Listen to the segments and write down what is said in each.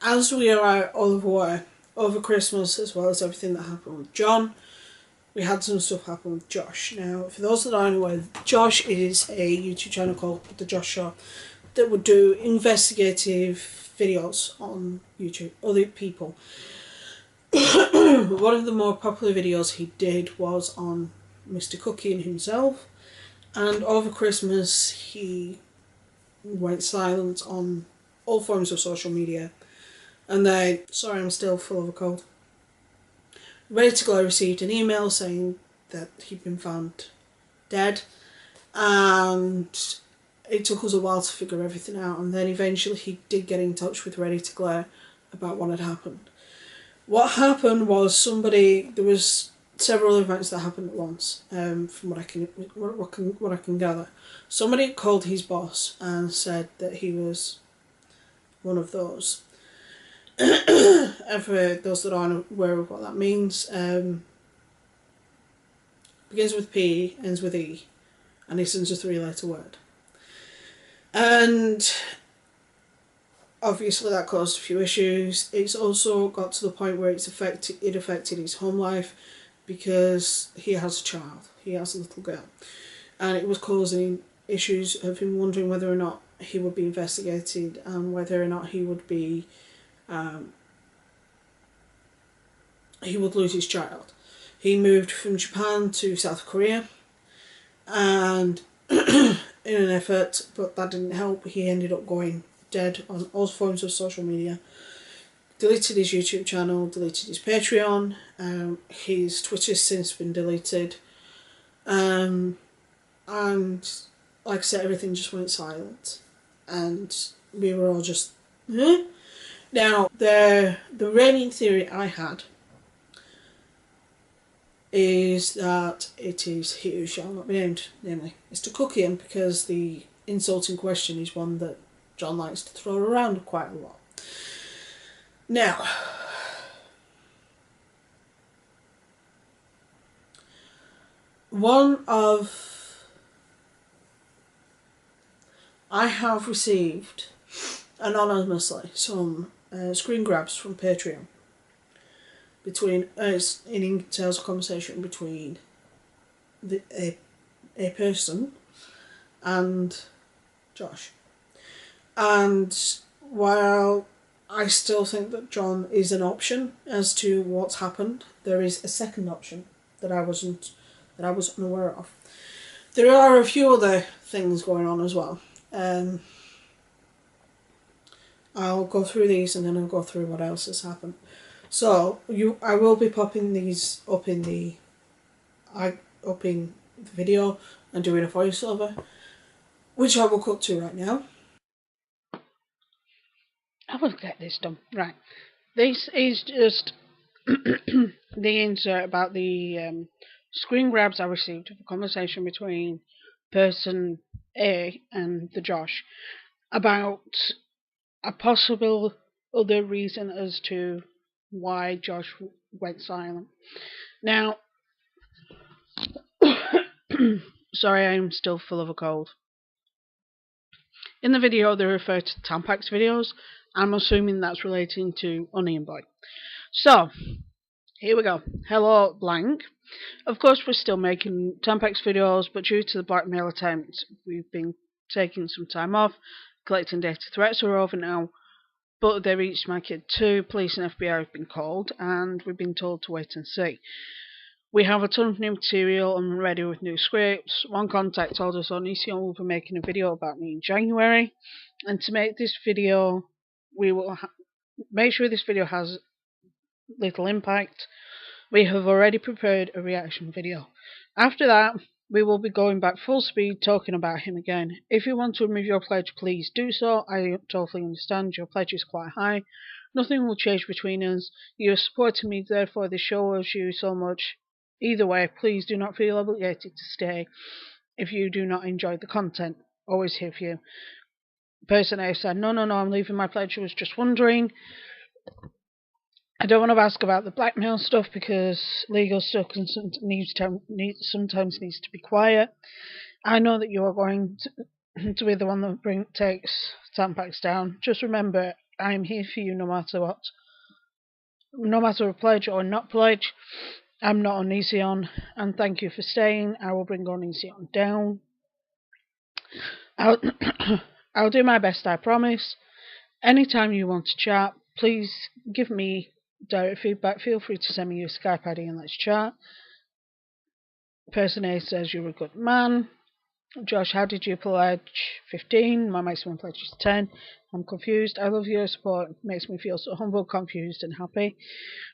as we are all aware, over Christmas, as well as everything that happened with John, we had some stuff happen with Josh. Now, for those that aren't aware, Josh is a YouTube channel called The Josh Show that would do investigative videos on YouTube, other people. One of the more popular videos he did was on Mr. Kuckian himself, and over Christmas he went silent on all forms of social media. And then, sorry, I'm still full of a cold. Ready to Go received an email saying that he'd been found dead, and it took us a while to figure everything out, and then eventually he did get in touch with Ready to Glare about what had happened. What happened was there was several events that happened at once, from what I can gather. Somebody called his boss and said that he was one of those. And for those that aren't aware of what that means, begins with P, ends with E, and isn't a three-letter word. And obviously that caused a few issues. It's also got to the point where it affected his home life, because he has a child, he has a little girl, and it was causing issues of him wondering whether or not he would be investigated and whether or not he would lose his child. He moved from Japan to South Korea, and in an effort, but that didn't help, he ended up going dead on all forms of social media. Deleted his YouTube channel, deleted his Patreon, his Twitter's since been deleted, and like I said, everything just went silent, and we were all just, huh? Now, the reigning theory I had is that it is he who shall not be named, namely Mr. Kuckian, because the insult in question is one that John likes to throw around quite a lot. Now, I have received anonymously some screen grabs from Patreon between in entails a conversation between a person and Josh. And while I still think that John is an option as to what's happened, there is a second option that I wasn't aware of. There are a few other things going on as well. I'll go through these and then I'll go through what else has happened. So I will be popping these up in the video and doing a voiceover, which I will cut to right now. I will get this done. Right. This is just the insert about the screen grabs I received of a conversation between person A and the Josh about a possible other reason as to why Josh went silent. Now, sorry, I'm still full of a cold. In the video, they refer to Tampax videos. I'm assuming that's relating to Onion Boy. So, here we go. Hello, blank. Of course, we're still making Tampax videos, but due to the blackmail attempts, we've been taking some time off. Collecting data threats are over now, but they reached my kid too. Police and FBI have been called, and we've been told to wait and see. We have a ton of new material and ready with new scripts. One contact told us Onision will be making a video about me in January, and to make this video, we will make sure this video has little impact. We have already prepared a reaction video. After that, we will be going back full speed talking about him again. If you want to remove your pledge, please do so. I totally understand. Your pledge is quite high. Nothing will change between us. You have supported me, therefore this shows you so much. Either way, please do not feel obligated to stay if you do not enjoy the content. Always here for you. Person A said, no, I'm leaving my pledge. I was just wondering. I don't want to ask about the blackmail stuff because legal stuff sometimes needs to be quiet. I know that you are going to be the one that takes Tampax down. Just remember, I'm here for you no matter what. No matter a pledge or not pledge, I'm not Onision, and thank you for staying. I will bring Onision down. I'll, I'll do my best, I promise. Anytime you want to chat, please give me direct feedback. Feel free to send me your Skype ID and let's chat. Person A says you're a good man. Josh, how did you pledge? 15. My maximum pledge is 10. I'm confused. I love your support. It makes me feel so humble, confused, and happy.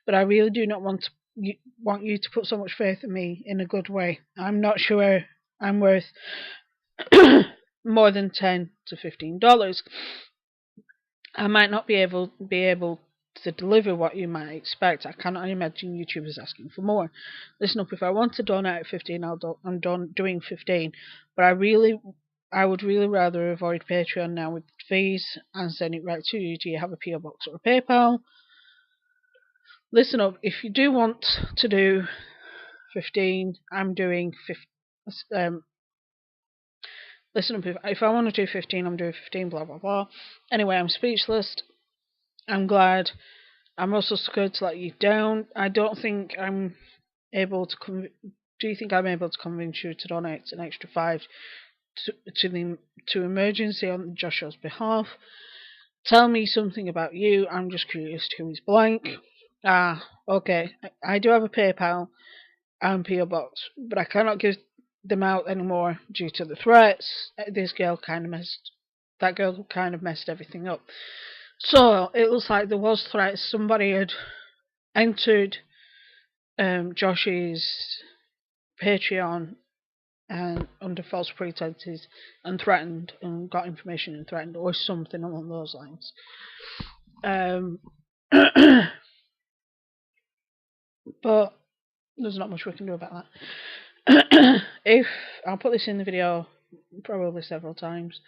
But I really do not want you to put so much faith in me in a good way. I'm not sure I'm worth more than $10 to $15. I might not be able to deliver what you might expect. I cannot imagine YouTubers asking for more. Listen up, if I want to donate at 15, I'm doing 15. But I would really rather avoid Patreon now with fees and send it right to you. Do you have a PO box or a PayPal? Listen up, if you do want to do 15, I'm doing 15. Listen up, if I want to do 15, I'm doing 15, blah, blah, blah. Anyway, I'm speechless. I'm glad. I'm also scared to let you down. I don't think I'm able to do you think I'm able to convince you to donate an extra 5 to emergency on Joshua's behalf? Tell me something about you. I'm just curious who is blank. Okay. I do have a PayPal and PO box, but I cannot give them out anymore due to the threats. That girl kind of messed everything up. So it looks like there was threats. Somebody had entered Josh's Patreon and under false pretenses and threatened and got information and threatened or something along those lines. But there's not much we can do about that. If I'll put this in the video probably several times.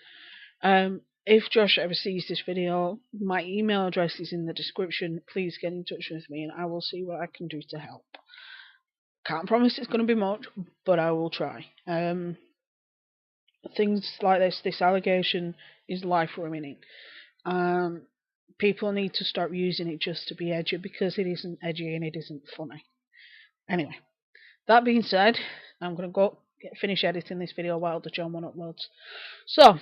If Josh ever sees this video, my email address is in the description. Please get in touch with me and I will see what I can do to help. Can't promise it's going to be much, but I will try. Things like this allegation is life-ruining. People need to stop using it just to be edgy because it isn't edgy and it isn't funny. Anyway, that being said, I'm going to go finish editing this video while the John 1 uploads. So,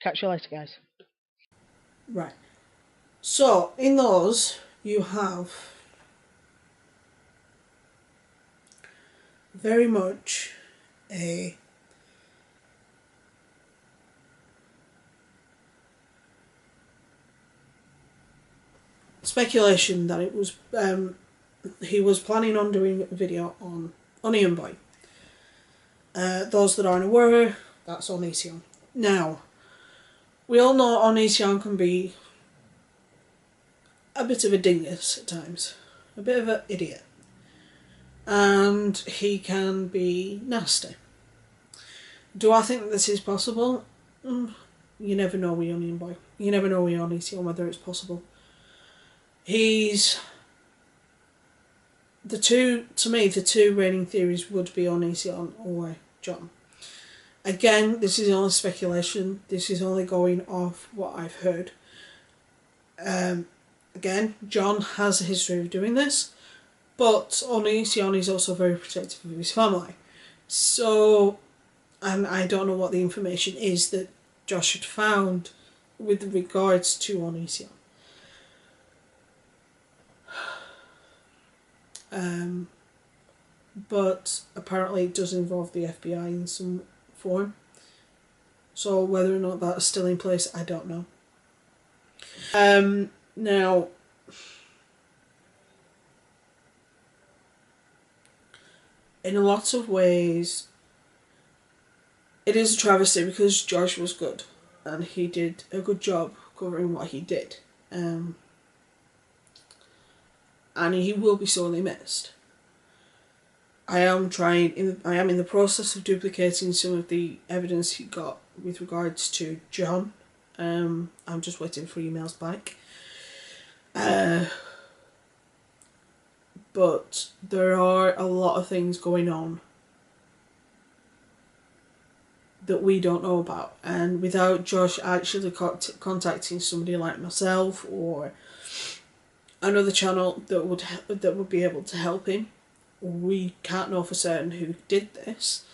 catch you later, guys. Right. So, in those, you have very much a speculation that it was he was planning on doing a video on Onion Boy. Those that aren't aware, that's Onision. Now, we all know Onision can be a bit of a dingus at times, a bit of an idiot, and he can be nasty. Do I think this is possible? You never know with Onion Boy. You never know with Onision whether it's possible. He's the two reigning theories would be Onision or John. Again, this is only speculation. This is only going off what I've heard. Again, John has a history of doing this, but Onision is also very protective of his family. So, and I don't know what the information is that Josh had found with regards to Onision. But apparently it does involve the FBI in some form. So whether or not that's still in place, I don't know. Now, in lots of ways, it is a travesty because Josh was good and he did a good job covering what he did. And he will be sorely missed. I am in the process of duplicating some of the evidence he got with regards to John. I'm just waiting for emails back. But there are a lot of things going on that we don't know about, and without Josh actually contacting somebody like myself or another channel that would be able to help him, we can't know for certain who did this.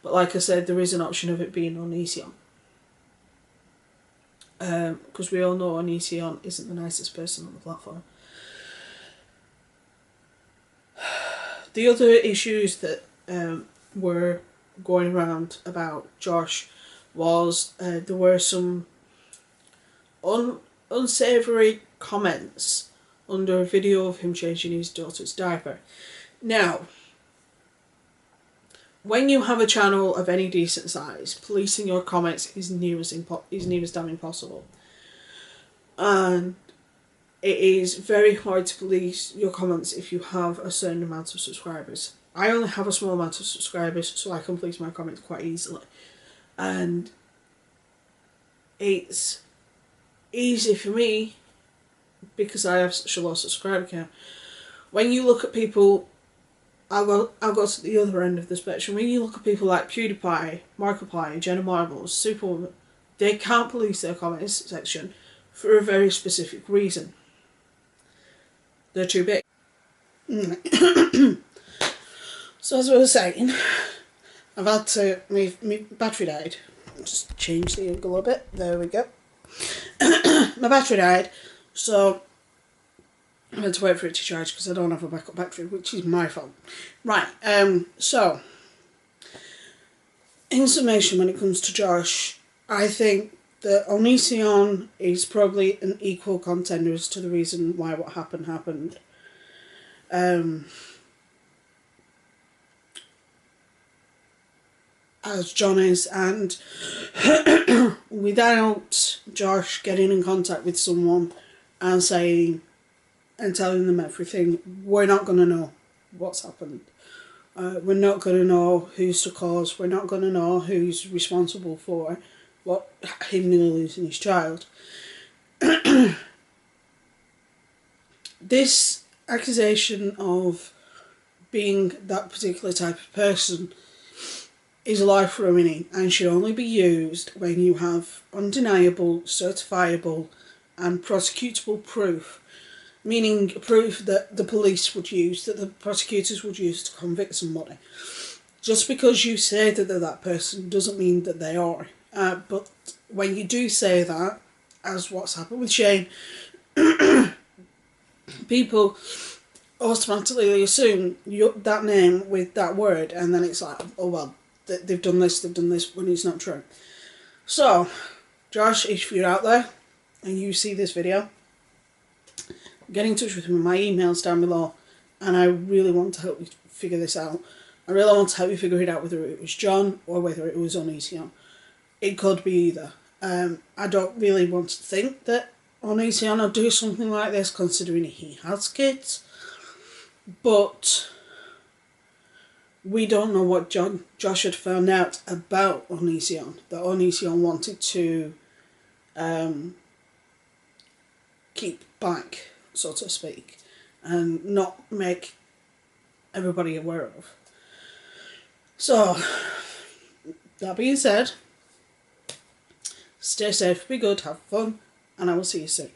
But like I said, there is an option of it being Onision. Because we all know Onision isn't the nicest person on the platform. The other issues that were going around about Josh was there were some unsavoury comments under a video of him changing his daughter's diaper. Now, when you have a channel of any decent size, policing your comments is near as damn impossible. And it is very hard to police your comments if you have a certain amount of subscribers. I only have a small amount of subscribers, so I can police my comments quite easily. And it's easy for me because I have such a low subscriber count. When you look at people, I'll go to the other end of the spectrum. When you look at people like PewDiePie, Markiplier, Jenna Marbles, Superwoman, they can't police their comments section for a very specific reason. They're too big. So as I was saying, I've had to, my battery died. Just change the angle a bit. There we go. My battery died, so I had to wait for it to charge because I don't have a backup battery, which is my fault. Right, so, in summation, when it comes to Josh, I think that Onision is probably an equal contender as to the reason why what happened. As John is, and without Josh getting in contact with someone and saying and telling them everything, we're not going to know what's happened. We're not going to know who's the cause. We're not going to know who's responsible for him nearly losing his child. This accusation of being that particular type of person is life-ruining and should only be used when you have undeniable, certifiable and prosecutable proof, meaning proof that the police would use, that the prosecutors would use to convict somebody. Just because you say that they're that person doesn't mean that they are. But when you do say that, as what's happened with Shane, people automatically assume that name with that word, and then it's like, oh well, they've done this, when it's not true. So, Josh, if you're out there and you see this video, get in touch with me. My email's down below, and I really want to help you figure this out. I really want to help you figure it out, whether it was John or whether it was Onision. It could be either. I don't really want to think that Onision will do something like this, considering he has kids. But we don't know what Josh had found out about Onision. That Onision wanted to keep back, so to speak, and not make everybody aware of. So, that being said, stay safe, be good, have fun, and I will see you soon.